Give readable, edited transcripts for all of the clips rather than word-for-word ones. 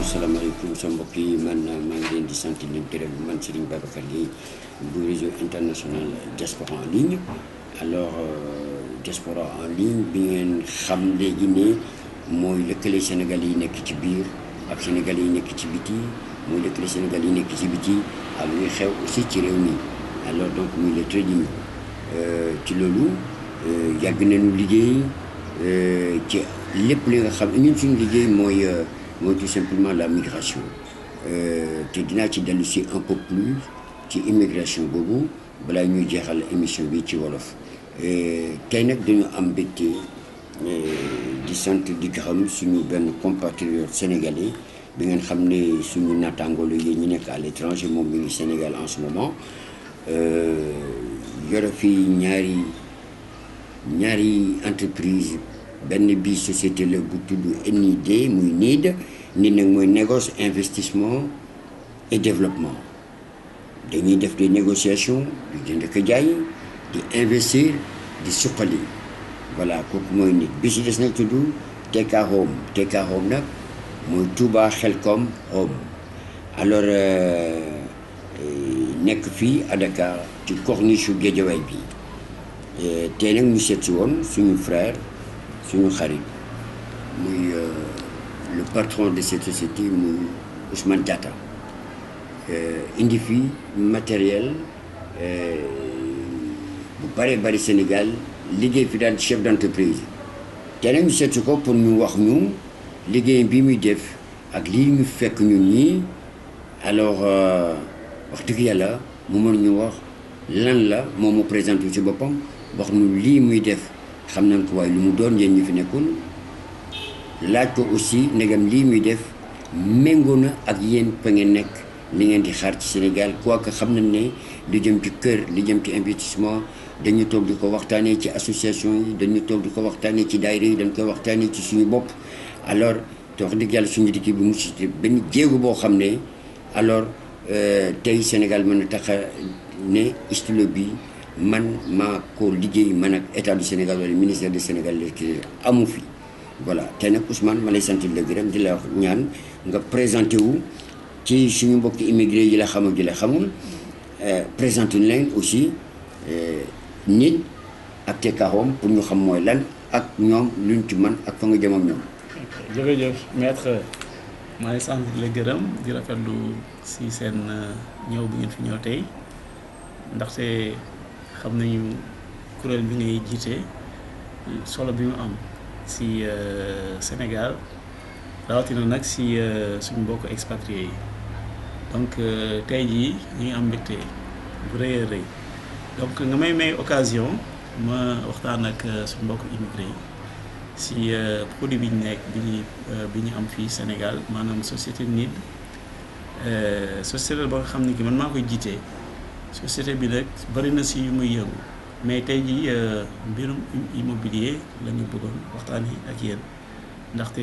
salaamaaleykum sa mbokk yi man maa ngi leen di sant leen gërëm man Serigne Babacar Gueye bu réseau international diaspora en ligne. Alors diaspora en ligne bi ngeen xam léegi ne mooy lëkkale Sénégal yi nekk ci biir ak Sénégal yi nekk ci biti mooy lëkkale Sénégal yi nekk ci biti ak luy xew aussi ci réew mi. Alors donc muy le trading ci loolu yàgg nañu liggéey ci lépp li nga xam ñun suñu liggéey mooy tout simplement la migration te dinaa ci dellu si un peu plus ci immigration boobu balaa ñuy jeexal émission bi ci wolof. tey nag dañu am mbégte di sant di gërëm suñu benn compatriote sénégalais bi ngeen xam ne suñu naataangoo la ñu nekk à l'étranger moom mi ngi Sénégal en ce moment yore fii ñaari entreprise benn bi société la bu tudd NID muy NID nag mooy négoce investissement et développement dañuy def des négociations di jënd ko jaay di investir di suqali voilà kooku mooy nit bi si des nag tudd TK Home nag mooy Touba Xelkom Home. Alors nekk fii à Dakar ci corniche u Guédiawaye bi tey nag ñu seet si woon suñu frère suñu xarit muy le patron de cette société muy Ousmane Diatta indi fi matériel bu bari Sénégal liggéey fi daal chef d'entreprise te nag ñu seet si ko pour ñu wax ñu liggéey bi muy def ak lii ñu fekk ñun ñii. Alors wax dëgg yàlla mu mën ñu wax lan la moom mu présenté ci boppam wax nu lii muy def xam nañ ko waaye lu mu doon yéen ñu fi nekkul laaj ko aussi ndegam lii muy def méngoo na ak yéen fa ngeen nekk li ngeen di xaar ci Sénégal quoique xam nañ ne lu jëm ci kër li jëm ci investissement dañu toog di ko waxtaanee ci association yi dañu toog di ko waxtaanee ci daayira yi dañ koy waxtaanee ci suñu bopp. Alors te wax dëgg yàlla suñu dikki bi mu si benn jéego boo xam ne alors tey Sénégal mën na tax ne stylo bi man maa ko liggéey man ak état du Sénégal wala ministère du Sénégal amu fi. Voilà tey nag Ousmane ma lay sant la gërëm di la wax ñaan nga présenté wu ci suñu mbokki immigré yi la xam ak yi la xamul présenté leen aussi nit ak TK Home pour ñu xam mooy lan ak ñoom luñ ci man ak fa nga jëm ak ñoom. jërëjëf maître maa ngi sant la gërëm di rafetlu si seen ñëw bi ngeen fi ñëw tey ndaxte xam nañu kuréel bi ngay jiite solo bi mu am si Sénégal rawatina nag si suñu mbokk expatriés yi donc tey jii ñu ngi am mbégte bu rëy a rëy donc nga may occasion ma waxtaan ak suñu mbokk immigré yi si produit bi ñu nekk bi ñu am fii Sénégal maanaam société NID société ba nga xam ne ki man maa koy jiite société bi nag bari na si yu muy yëngu mais tey jii mbirum immobilier la ñu bëggoon waxtaan yi ak yéen ndaxte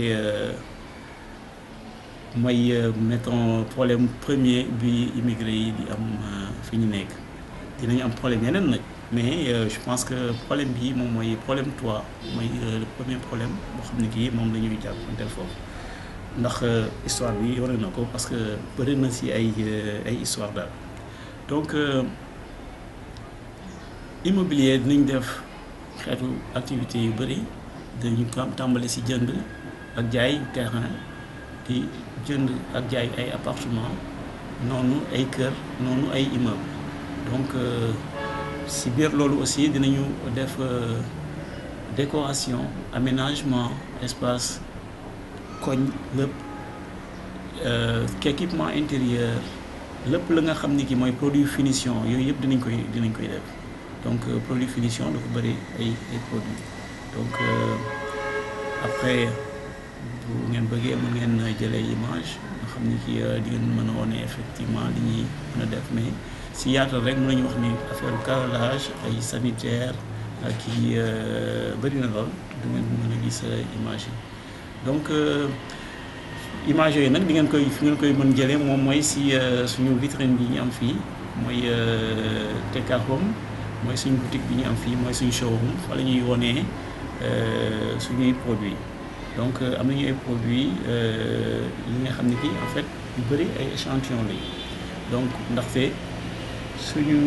mooy mettons problème premier bi immigré yi di am fi ñu nekk dinañu am problème yeneen nag. Mais je pense que le problème bi moom mooy problème toit mooy le premier problème boo xam ne kii moom la ñuy jàppanteel foofu ndax histoire bi wane na ko parce que bëri na si ay histoire daal donc immobilier dinañ def xeetu activité yu bëri dañu tàmbali si jënd ak jaay terrain di jënd ak jaay ay appartement noonu ay kër noonu ay immeuble donc si biir loolu aussi dinañu def décoration aménagement espace koñ lépp équipement intérieur lépp la nga xam ni ki mooy produit finition yooyu yëpp dinañ koy def donc produit finition dafa bëri ay produits donc après bu ngeen bëggee mën ngeen jëlee image nga xam ni ki di ngeen mën a wone effectivement li ñuy mën a def mais si yaatal rek mën nañu wax ni affaire carrelage ay sanitaire ak i bëri na lool du ngeen mën a gis image yi donc image yooyu nag di ngeen koy fi ngeen koy mën jëlee moom mooy si suñu vitrine bi ñu am fii mooy TK Home mooy suñu boutique bi ñu am fii mooy suñu showroom fa la ñuy wonee suñuy produit donc am nañu ay produits yi nga xam ne kii en fait yu bëri ay échantillon lañu donc ndaxte suñu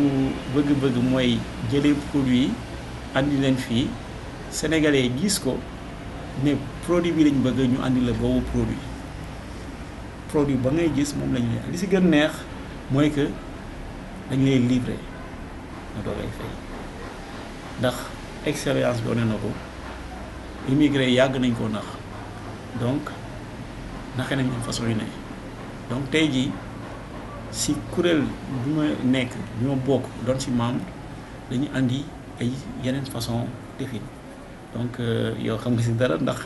bëgg-bëgg mooy jëlee produit andi leen fii sénégalais gis ko ne produit bi lañ bëgg ñu andi la boobu produit ba ngay gis moom lañu li si gën neex mooy que dañ lay livrer nga doogay fay ndax expérience bi wane na ko immigré yàgg nañ koo nax donc naxe nañ façon yu ne donc tey jii si kuréel bi ma nekk bi ma bokk doon si membre dañu andi ay yeneen façon defin donc yow xam nga si dara ndax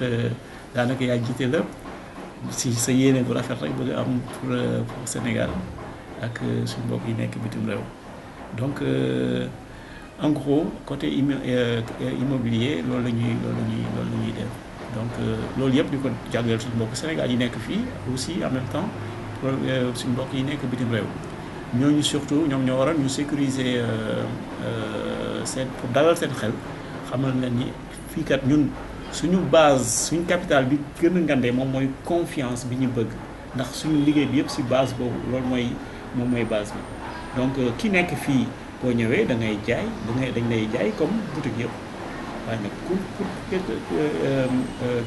daanaka yaa jiite lépp si sa yéene bu rafet rek bëgg am pour Sénégal ak suñu mbokk yi nekk bitim réew donc en gros côté immobilier loolu la ñuy def donc loolu yëpp di ko jagleel suñu mbokk Sénégal yi nekk fii aussi en même temps suñu mbokk yi nekk bitim réew ñooñu surtout ñoom ñoo waral ñu sécuriser seen pour dalal seen xel xamal leen ni fii kat ñun suñu base suñu capital bi gën a ngandee moom mooy confiance bi ñu bëgg ndax suñu liggéey bi yëpp si base boobu loolu moom mooy base bi donc ki nekk fii boo ñëwee da ngay jaay dañ lay jaay comme boutique yëpp waaye nag pour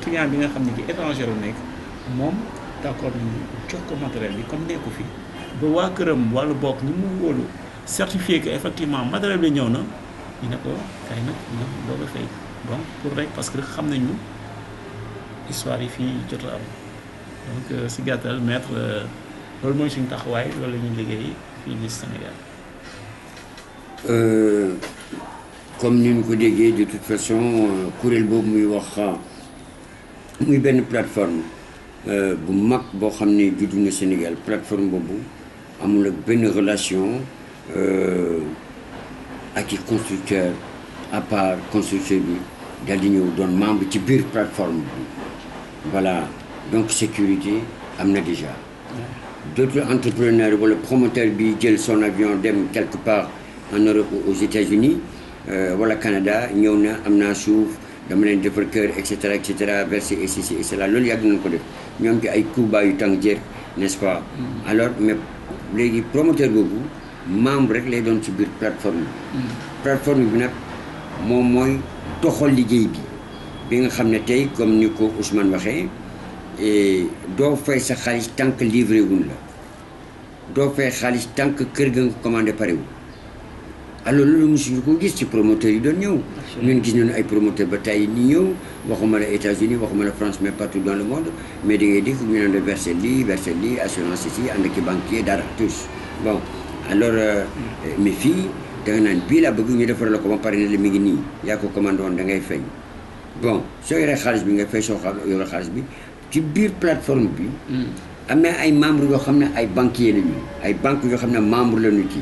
client bi nga xam ne ki étranger la nekk moom d'accord nañu jox ko matériel bi comme nekku fii ba waa këram wala bokk ñu mu wóolu certifié que effectivement matériel bi ñëw na ñu ne ko kay nag ñu doog a fay donc pour rek parce que xam nañu histoire yi fii jot a am donc si gàttal maître loolu mooy suñu taxawaay loolu la ñuy liggéey fii nii Sénégal. Comme ni ñu ko déggee de toute façon kuréel boobu muy wax muy benn plateforme bu mag boo xam ne juddu na Sénégal plateforme boobu amul ak benn relation ak i constructeur à part constructeur bi dal di ñëw doon membre ci biir plateforme bi voilà donc sécurité am na déjà d'autres entrepreneurs wala promoteur bi jël son avion dem quelque part en Europe ou aux États-Unis wala Canada ñëw na am naa suuf dama leen defar kër et cetera versé et ceci et cela loolu yàgg nañ ko def ñoom ci ay Cuba yu tàng jër n'est-ce pas alors mais léegi promoteur boobu membre rek lay doon ci biir plateforme bi plateforme bi nag moom mooy doxal liggéey bi nga xam ne tey comme ni ko Ousmane waxee doo fay sa xaalis tant que livré wuñ la doo fay xaalis tant que kër ga nga commandé pare wu alors loolu mosuñu ko gis ci promoteur yi doon ñëw ñun gis nañu ay promoteur ba tey ni ñëw waxuma la États-Unis waxuma la France mais partout dans le monde mais da ngay dégg ñu naan la verser lii assurance ici ànd ak banquier dara tous bon alors mais fii da nga naan bii laa bëgg ñu defar la ko ba pare ne la mi ngi nii yaa ko commandé woon da ngay fay bon soo yoree xaalis bi nga fay soo yoree xaalis bi ci biir plateforme bi am na ay membres yoo xam ne ay banquiers lañu ay banques yoo xam ne membre lañu ci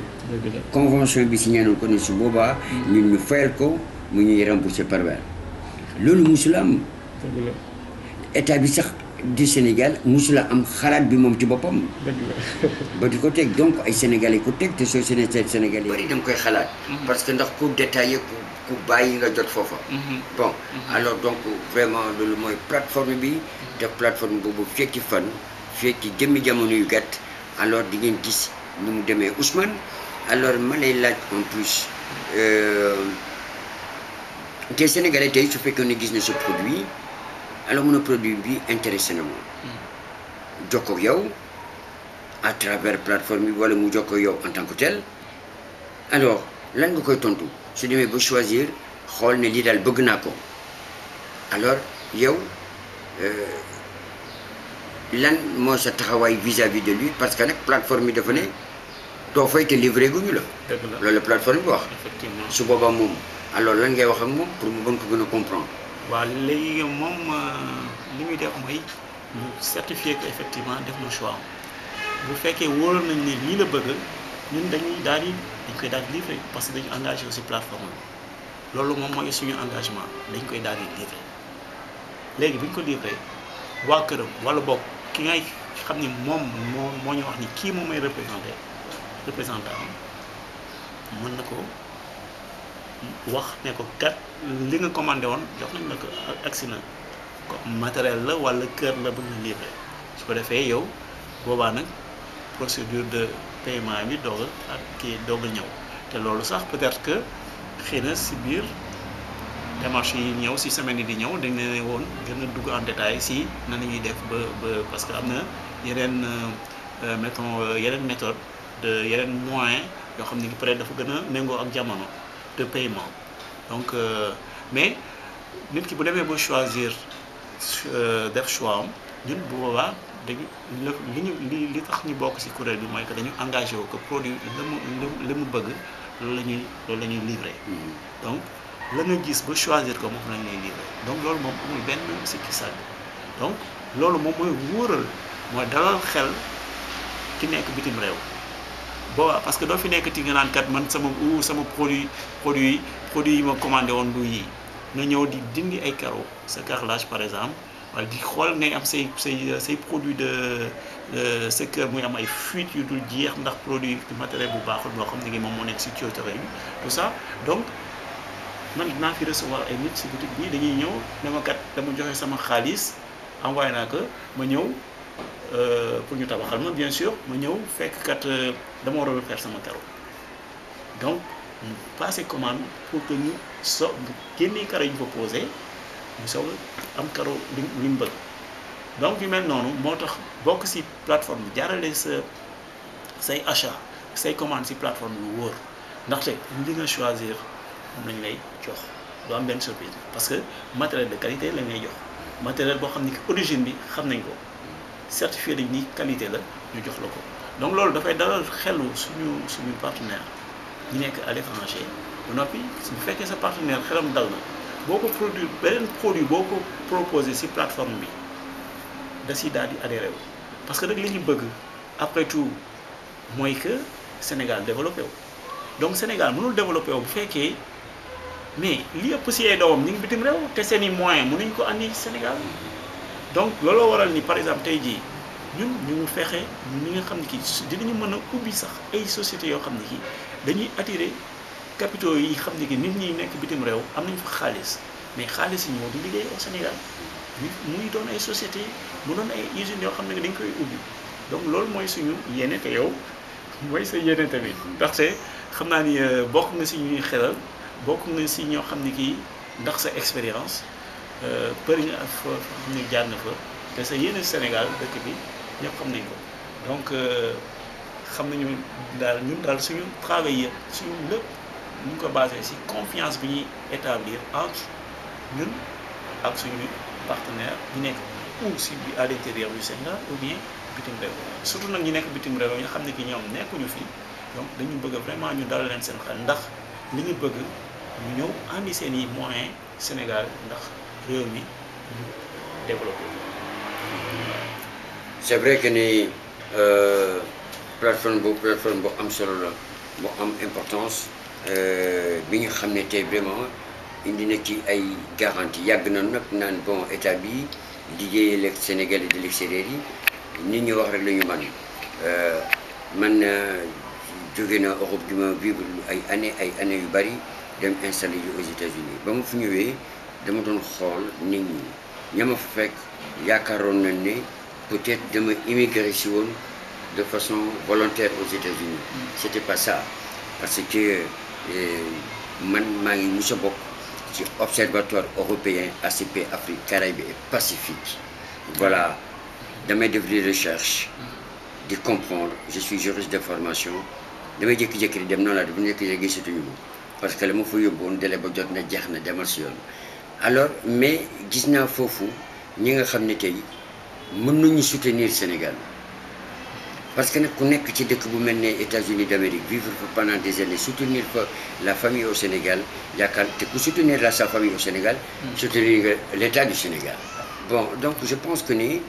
convention bi signé nañ ko ne su boobaa ñun ñu fayal ko mu ñuy rembourser par weer loolu musula am état bi sax du Sénégal musula am xalaat bi moom ci boppam ba di ko teg donc ay sénégalais ko teg te soo sénégalais bari da nga koy xalaat parce que ndax ku détaillé ku bàyyi nga jot foofa bon alors donc vraiment loolu mooy plateforme bi te plateforme boobu fekki fan fekki jëmmi jamono yu gàtt alors di ngeen gis ni mu demee Ousmane alors ma lay laaj en plus te sénégalais tey su fekkee ne gis na ce produit alors mun a produit bi intéressé na moom jokkoo ak yow à travers plateforme bi wala mu jokkoo ak yow en tant que tel alors lan nga koy tontu su demee ba choisir xool ne lii daal bëgg naa ko alors yow lan moo sa taxawaay vis-à-vis de lui parce que nag plateforme bi dafa ne doo fay te livré guñu la loolu la plateforme bi wax su boobaa moom alors lan ngay wax ak moom pour mu mën ko gën a comprendre waaw léegi moom li muy def mooy ñu certifié que effectivement def na choix bu fekkee wóor nañ ne lii la bëgg ñun dañ koy daal di livré parce que dañu engagé aussi plateforme bi loolu moom mooy suñu engagement dañ koy daal di livré léegi bu ñu ko livré waa këram wala boog ki ngay xam ni moom moo ñu wax ni kii moom may représentant mën na ko wax ne ko kat li nga commandé woon jox nañ la ko agsi na matériel la wala kër la bëgg na livrer su ko defee yow boobaa nag procédure de paiement bi doog a ak kii doog a ñëw te loolu sax peut-être que xëy na si biir démarche yi ñëw si semaine yi di ñëw dañ ne woon gën a dugg en détail si nan la ñuy def ba parce que am na yeneen mettons yeneen méthode de yeneen moyen yoo xam ne peut-être dafa gën a méngoo ak jamono de paiement donc mais nit ki bu demee ba choisir def choix am ñun bu boobaa dañu li tax ñu bokk ci kuréel bi mooy que dañu engagé wu que produit la mu bëgg loolu la ñuy livré donc la nga gis ba choisir ko moom lañ lay livré donc loolu moom amul benn sikki sàkk donc loolu moom mooy wóoral mooy dalal xel ki nekk bitim réew boobaa parce que doo fi nekk ti nga naan kat man sama produit yi ma commandé woon du yi nga ñëw di dindi ay carreaux sa carrelage par exemple wala di xool ngay am say produit de sa kër muy am ay fuites yu dul jeex ndax produit matériel bu baaxul boo xam ne moom moo nekk si tuyauterie bi tout ça donc man dinaa fi recevoir ay nit si boutique bi dañuy ñëw dama kat dama joxe sama xaalis envoyé naa ko ma ñëw pour ñu tabaxal ma bien sûr ma ñëw fekk kat dama war a refaire sama carreau donc passer commande pour que ñu génnee carreau yi ñu fa posé ñu soog am carreau li mu bëgg donc yu mel noonu moo tax bokk si plateforme bi jaarale say achat say commande si plateforme yu wóor ndaxte li nga choisir moom lañ lay jox doo am benn surprise parce que matériel de qualité lañ lay jox matériel boo xam ni origine bi xam nañ ko certifié dañ ni qualité la ñu jox la ko donc loolu dafay dalal xelu suñu partenaire ñu nekk à l'étranger ba noppi bu fekkee sa partenaire xelam dal na boo ko beneen produit boo ko proposé ci plateforme bi da si daal di adhéré wu parce que nag li ñu bëgg après tout mooy que Sénégal développé wu donc Sénégal mënul développé wu bu fekkee mais li ëpp si ay doomam ñu ngi bitim réew te seen i moyens mënuñ ko andi Sénégal donc looloo waral ni par exemple tey jii ñun ñu fexe ñi nga xam ne kii dinañu mën a ubbi sax ay sociétés yoo xam ne kii dañuy attirer capitaux yi xam ne que nit ñi nekk bitim réew am nañu fa xaalis mais xaalis yi ñëw di liggéey au Sénégal muy doon ay sociétés mu doon ay usines yoo xam ne dañ koy ubbi donc loolu mooy suñu yéene te yow mooy sa yéene tamit ndaxte xam naa ni bokk nga si ñuy xelal bokk nga si ñoo xam ne kii ndax sa expérience bëri nga fa xam ne jaar na fa te sa yéene Sénégal dëkk bi ñëpp xam nañ ko donc xam nañu daal ñun daal suñu travail yëpp suñu lépp ñu ngi ko basé si confiance bi ñuy établir entre ñun ak suñu partenaire ñu nekk ou si à l'intérieur du Sénégal ou bien bitim réew surtout nag ñu nekk bitim réew ñu xam ne ki ñoom nekkuñu fi donc dañu bëgg vraiment ñu dalal leen seen xel ndax li ñu bëgg ñu ñëw andi seen i moyens Sénégal ndax réew mi ñu développé. c'est vrai que ni plateforme bu am solo la bu am importance bi nga xam ne tey vraiment indi na ci ay garantie yàgg na nag naan bon état bi liggéeyal ak Sénégal de l'extérieur yi nit ñi wax rek la ñu man jóge na Europe di ma vivre ay années yu bari dem installé yu aux États-Unis ba ma fi ñëwee dama doon xool nit ñi ña ma fa fekk yaakaaroon nañ ne peut-être dama immigré si woon de façon volontaire aux États-Unis c'était pas ça parce que man maa ngi musa bokk ci observatoire européen ACP Afrique Caraïbes et Pacifique voilà damay def des recherches di comprendre je suis juriste de formation damay jékki-jékki di dem noonu laa def bu jékki-jékki gisatuñu ma parce que la ma fa yóbbuwoon délai ba jot na jeex na demal si yoon alors mais gis naa foofu ñi nga xam ne tey mën nañu soutenir Sénégal parce que nag ku nekk ci dëkk bu mel ne États-Unis d'Amérique vivre fa pendant des années soutenir fa la famille au Sénégal yaakaar te ku soutenir sa famille au Sénégal soutenir nga l'État du Sénégal bon donc je pense que ni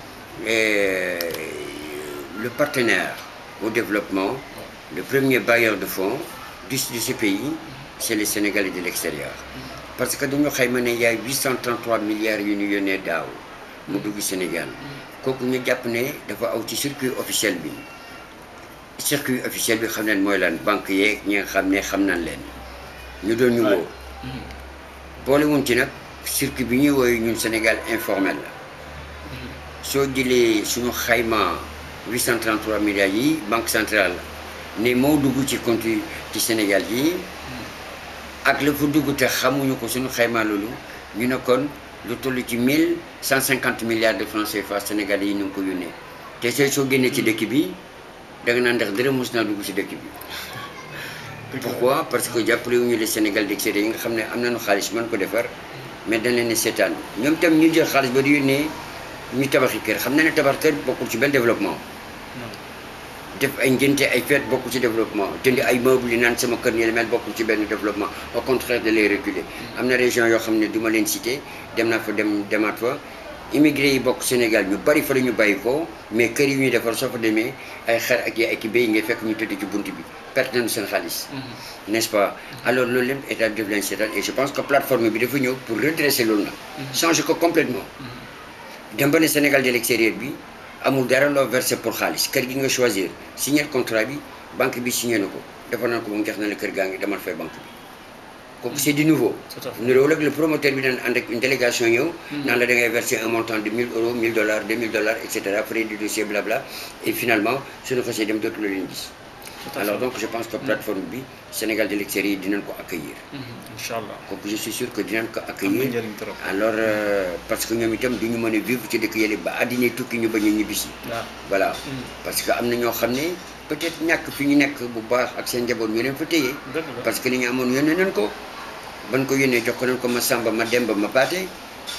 le partenaire au développement le premier bailleur de fonds de ce pays c'est les Sénégalais de l'extérieur parce que dañu xayma ne yaay 833 milliards yu ñu yónnee daaw mu dugg Sénégal kooku ñu jàpp ne dafa aw ci circuit officiel bi xam nañ mooy lan banque yeeg ñi nga xam ne xam nañ leen ñu doon ñu woo boole woon ci nag circuit bi ñuy woowee ñun Sénégal informel la soo jëlee suñu xayma 833 milliards yi banque centrale ne moo dugg ci compte ci Sénégal yi ak la fa dugg te xamuñu ko suñu xayma loolu ñu ne kon lu toll ci 1150 milliards de francs CFA Sénégal yi ñu ngi ko yónnee te soo génnee ci dëkk bi da nga naan ndax dërëm mos naa dugg ci dëkk bi. Pourquoi? Parce que jàppale wuñu les Sénégal d'extérieur yi nga xam ne am nañu xaalis mën ko defar mais dañ leen ne seetaan ñoom itam ñu jël xaalis ba di yónnee ñu tabaxi kër xam na ne tabax kër bokkul ci benn développement. def ay ngénte ay fête bokkul ci développement jënd ay meubles yi naan sama kër nii la mel bokkul ci benn développement au contraire de les reculer. am na région yoo xam ne du ma leen cité dem naa fa demaat fa immigré yi bokk Sénégal ñu bari fa la ñu bàyyi ko mais kër yi ñuy defar soo fa demee ay xar ak ay béy ngay fekk ñu tëdd ci bunt bi perte nañu seen xaalis. n'est-ce pas alors loolu lépp état bi def leen seetaan et je pense que plateforme bi dafa ñëw pour redresser loolu nag. changer ko complètement dem ba ne Sénégal de l'extérieur bi amul dara loo versé pour xaalis kër gi nga choisir signer contrat bi banque bi signé na ko defar naa ko ba mu jeex na la kër gaa ngi demal fay banque bi kooku c'est du nouveau. niroowul ak le promoteur bi daan ànd ak une délégation ñëw naan la da ngay verser un montant de 1000 euros 1000 dollars 2000 dollars et cetera frais du dossier blabla et finalement suñu xasee dem dootu la leen gis. Alors donc je pense que plateforme bi Sénégal de l'extérieur dinañ ko accueillir. Inch'Allah. kooku je suis sûr que dinañ ko accueillir. alors parce que ñoom itam duñu mën a vivre ci dëkk yële ba àddina tukki ñu bañ a ñibbisi. voilà parce que am na ñoo xam ne peut-être ñàkk fi ñu nekk bu baax ak seen njaboot ñu leen fa téye. parce que li ñu amoon yónnee nañ ko. ban ko yónnee jox ko nañ ko ma Samba ma Demba ma Paate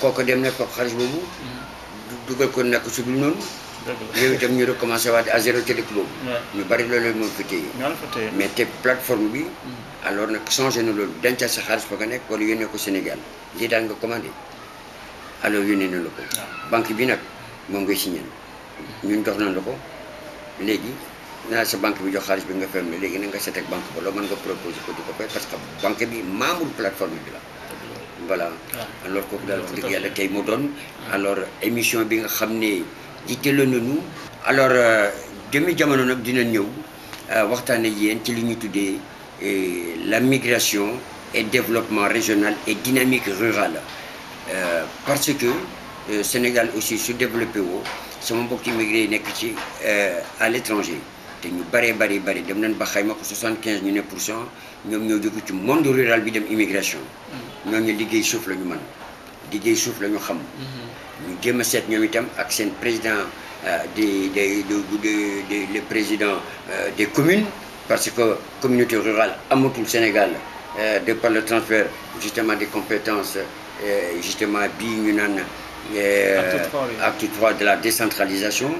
kooku dem na ko xaalis boobu. dugal ko nekk su dul noonu. yow itam ñu recommencé waat à zéro ci dëkk boobu. ñu bari loolu moom fi téye. mais te plateforme bi. alors nag changé na loolu dencal sa xaalis fa nga nekk wala yónnee ko Sénégal lii daal nga commandé alors yónnee na la ko. banque bi nag moom ngay signé ñun jox nañ la ko léegi naa sa banque bi jox xaalis bi nga fermé léegi na nga seet ak banque ba loo mën nga proposé ko di ko fay parce que banque bi membre plateforme bi la. voilà alors kooku daal wax dëgg yàlla tey mu doon alors émission bi nga xam ne. jitteeloon nañu alors demi jamono nag dina ñëw waxtaan ak yéen ci li ñu tuddee la migration et développement régional et dynamique rurale parce que Sénégal aussi su développé woo sama mbokk immigré yi nekk ci à l'étranger te ñu bari dem nañ ba xayma ko 75 ñu ne pour cent ñoom ñoo jóge ci monde rural bi dem immigration ñooñu liggéey suuf la ñu mën liggéey suuf la ñu xam ñu jéem a seet ñoom itam ak seen président le président des communes parce que communauté rurale amatul Sénégal de par le transfert justement des compétences justement bii ñu naan acte 3 de la décentralisation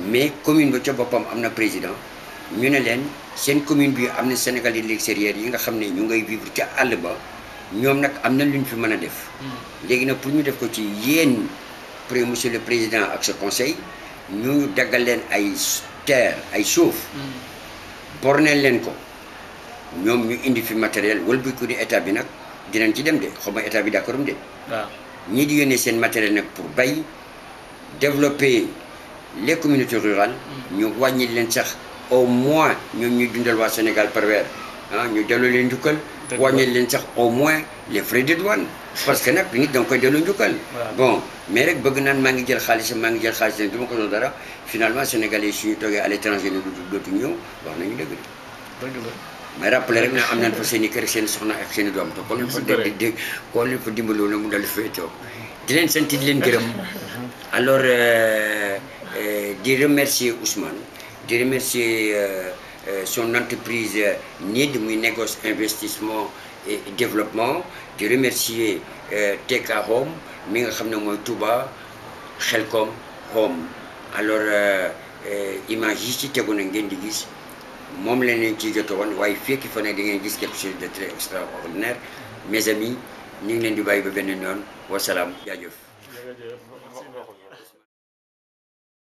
mais commune ba ca boppam am na président ñu ne leen seen commune bi am na Sénégal de l'extérieur yi nga xam ne ñu ngay vivre ca àll ba ñoom nag am na lu ñu fi mën a def léegi nag pour ñu def ko ci yéen monsieur le président ak sa conseil ñu daggal leen ay terre ay suuf borneel leen ko ñoom ñu indi fi matériel wala bu ko di état bi nag dinañ ci dem de xaw ma état bi d'accord am de ñii di yónnee seen matériel nag pour bay développer les communautés rurales ñu wàññi leen sax au moins ñoom ñuy dundal waa Sénégal par weer ñu delloo leen njukkal wàññi leen sax au moins les frais de douane parce que nag nit da nga koy delloo njukkal bon mais rek bëgg naan maa ngi jël xaalisam du ma ko doon dara finalement sénégalais yi suñu toogee à l'étranger ne dootu ñëw wax nañu dëgg mais rappelé rek na am nañ fa seen i kër seen soxna ak seen i doom te ko leen fa dégg koo leen fa dimbaloo la mu dal fay toog di leen sant di leen gërëm alors di remercier Ousmane di remercier son entreprise NID muy négoce investissement et développement di remercier TK Home mi nga xam ne mooy Touba Xelkom Home alors image yi ci tegu na ngeen di gis moom la leen ci joto woon waaye fekki fa ne da ngeen gis quelque chose de très extraordinaire mes amis ñu ngi leen di bàyyi ba beneen yoon wasalaam jaajëf